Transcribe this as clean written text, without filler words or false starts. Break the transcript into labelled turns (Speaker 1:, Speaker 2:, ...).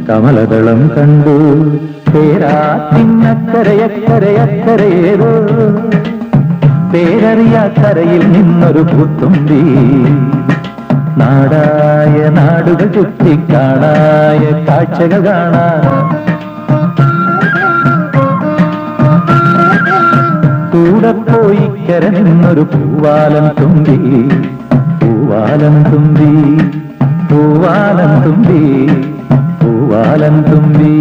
Speaker 1: കമലദളം കണ്ടു പേരാത്തിനക്കരയക്കരയക്കരയേതോ പേരറിയാക്കരയിൽ നിന്നൊരു പൂത്തുമ്പി നാടായ നാടുകൾ ചുറ്റി കാണായ കാഴ്ചകൾ കാണാൻ കൂടെ പോയി കര നിന്നൊരു പൂവാലൻ തുമ്പി പൂവാലൻ തുമ്പി പൂവാലൻ തുമ്പി പൂവാലൻ തുമ്പി